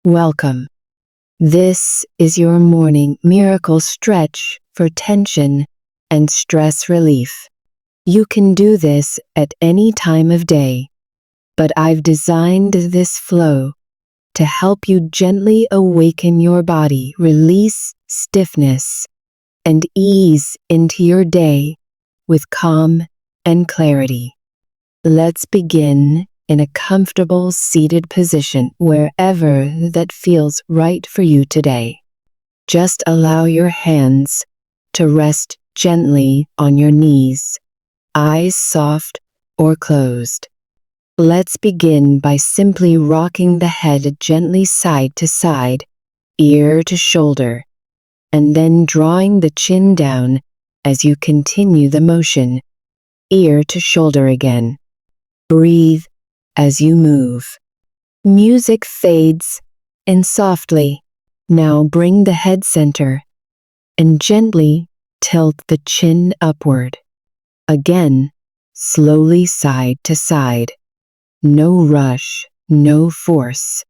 Welcome. This is your morning miracle stretch for tension and stress relief. You can do this at any time of day, but I've designed this flow to help you gently awaken your body, release stiffness, and ease into your day with calm and clarity. Let's begin in a comfortable seated position wherever that feels right for you today. Just allow your hands to rest gently on your knees, eyes soft or closed. Let's begin by simply rocking the head gently side to side, ear to shoulder, and then drawing the chin down as you continue the motion, ear to shoulder again. Breathe as you move. Music fades in softly. Now bring the head center and gently tilt the chin upward. Again, slowly side to side. No rush, no force.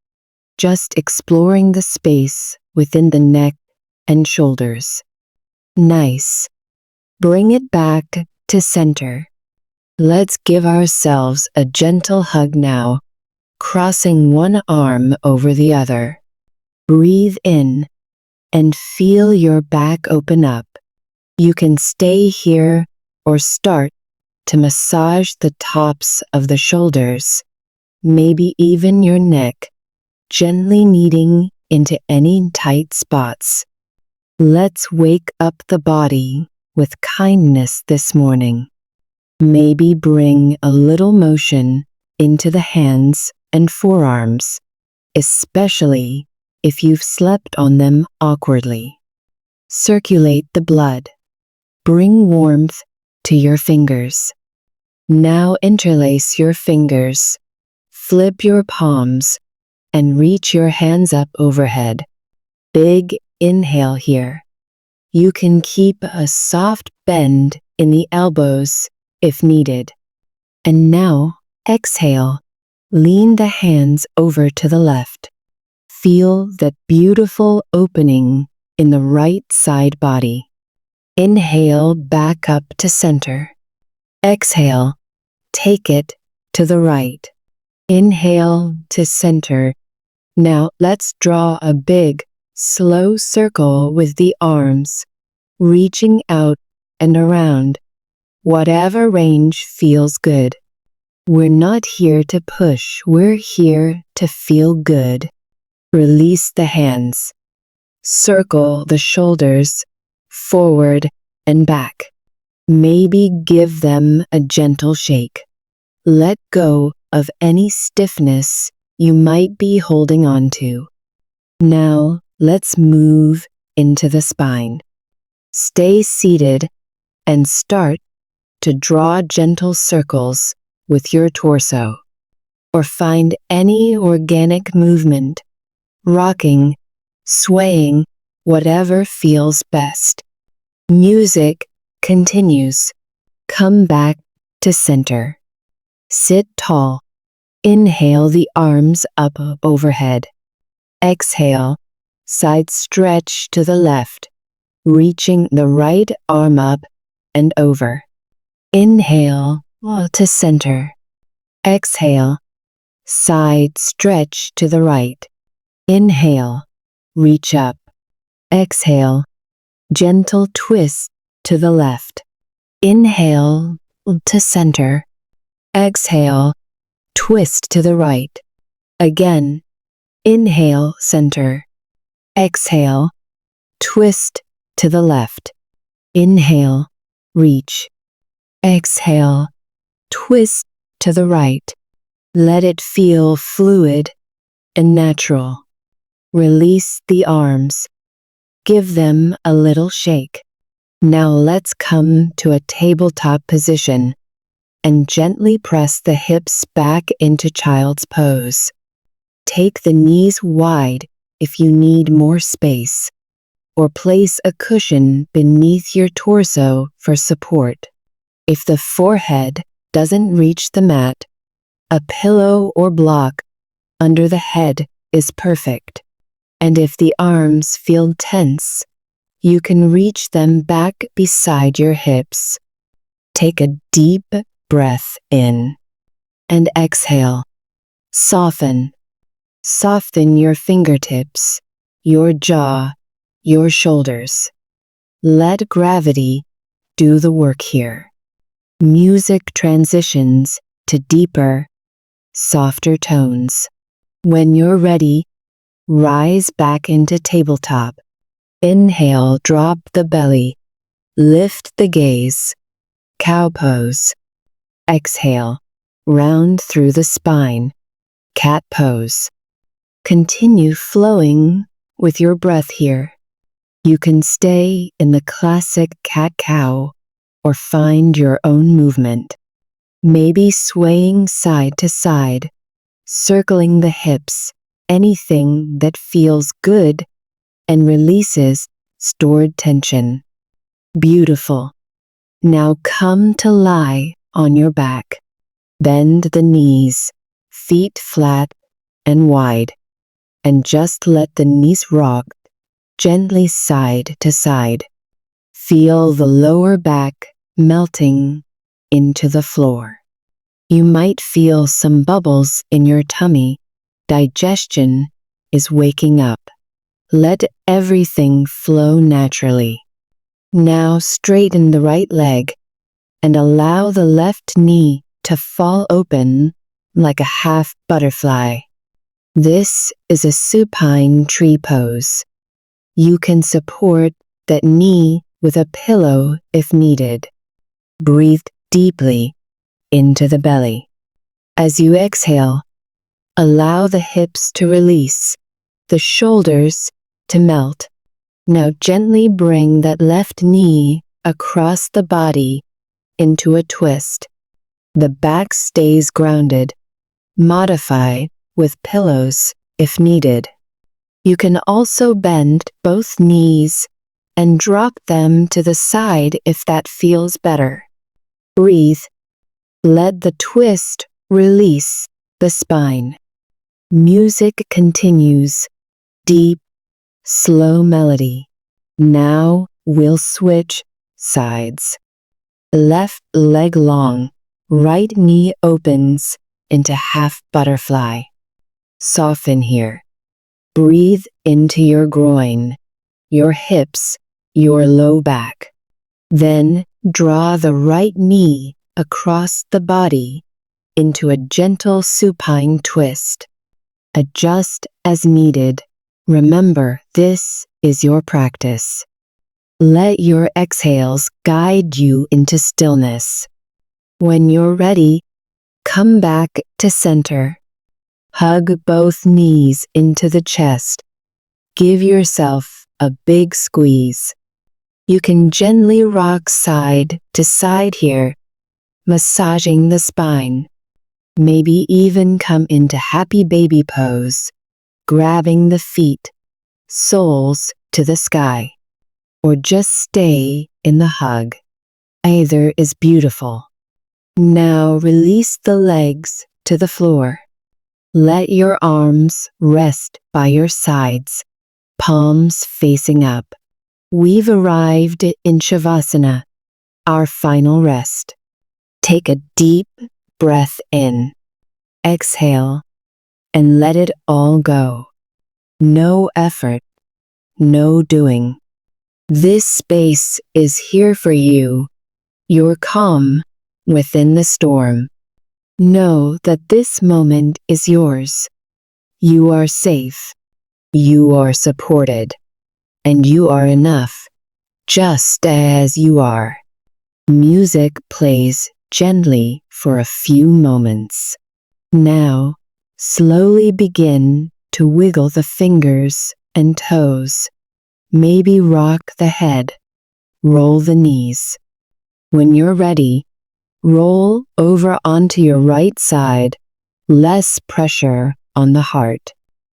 Just exploring the space within the neck and shoulders. Nice. Bring it back to center. Let's give ourselves a gentle hug now, crossing one arm over the other. Breathe in and feel your back open up. You can stay here or start to massage the tops of the shoulders, maybe even your neck, gently kneading into any tight spots. Let's wake up the body with kindness this morning. Maybe bring a little motion into the hands and forearms, especially if you've slept on them awkwardly. Circulate the blood. Bring warmth to your fingers. Now interlace your fingers, flip your palms, and reach your hands up overhead. Big inhale here. You can keep a soft bend in the elbows if needed. And now, exhale. Lean the hands over to the left. Feel that beautiful opening in the right side body. Inhale back up to center. Exhale, take it to the right. Inhale to center. Now let's draw a big, slow circle with the arms, reaching out and around. Whatever range feels good. We're not here to push, we're here to feel good. Release the hands. Circle the shoulders, forward and back. Maybe give them a gentle shake. Let go of any stiffness you might be holding on to. Now let's move into the spine. Stay seated and start to draw gentle circles with your torso, or find any organic movement, rocking, swaying, whatever feels best. Music continues. Come back to center. Sit tall. Inhale the arms up overhead. Exhale, side stretch to the left, reaching the right arm up and over. Inhale to center. Exhale, side stretch to the right. Inhale, reach up. Exhale, gentle twist to the left. Inhale to center. Exhale, twist to the right. Again, inhale, center. Exhale, twist to the left. Inhale, reach. Exhale, twist to the right. Let it feel fluid and natural. Release the arms. Give them a little shake. Now let's come to a tabletop position and gently press the hips back into child's pose. Take the knees wide if you need more space, or place a cushion beneath your torso for support. If the forehead doesn't reach the mat, a pillow or block under the head is perfect. And if the arms feel tense, you can reach them back beside your hips. Take a deep breath in and exhale. Soften. Soften your fingertips, your jaw, your shoulders. Let gravity do the work here. Music transitions to deeper, softer tones. When you're ready, rise back into tabletop. Inhale, drop the belly. Lift the gaze. Cow pose. Exhale, round through the spine. Cat pose. Continue flowing with your breath here. You can stay in the classic cat-cow or find your own movement. Maybe swaying side to side, circling the hips, anything that feels good and releases stored tension. Beautiful. Now come to lie on your back. Bend the knees, feet flat and wide, and just let the knees rock gently side to side. Feel the lower back melting into the floor. You might feel some bubbles in your tummy. Digestion is waking up. Let everything flow naturally. Now straighten the right leg and allow the left knee to fall open like a half butterfly. This is a supine tree pose. You can support that knee with a pillow if needed. Breathe deeply into the belly. As you exhale, allow the hips to release, the shoulders to melt. Now gently bring that left knee across the body into a twist. The back stays grounded. Modify with pillows if needed. You can also bend both knees and drop them to the side if that feels better. Breathe. Let the twist release the spine. Music continues. Deep, slow melody. Now we'll switch sides. Left leg long, right knee opens into half butterfly. Soften here. Breathe into your groin, your hips, your low back. Then draw the right knee across the body into a gentle supine twist. Adjust as needed. Remember, this is your practice. Let your exhales guide you into stillness. When you're ready, come back to center. Hug both knees into the chest. Give yourself a big squeeze. You can gently rock side to side here, massaging the spine. Maybe even come into happy baby pose, grabbing the feet, soles to the sky. Or just stay in the hug. Either is beautiful. Now release the legs to the floor. Let your arms rest by your sides, palms facing up. We've arrived in Shavasana, our final rest. Take a deep breath in. Exhale and let it all go. No effort, no doing. This space is here for you. You're calm within the storm. Know that this moment is yours. You are safe. You are supported. And you are enough, just as you are. Music plays gently for a few moments. Now, slowly begin to wiggle the fingers and toes. Maybe rock the head. Roll the knees. When you're ready, roll over onto your right side, less pressure on the heart.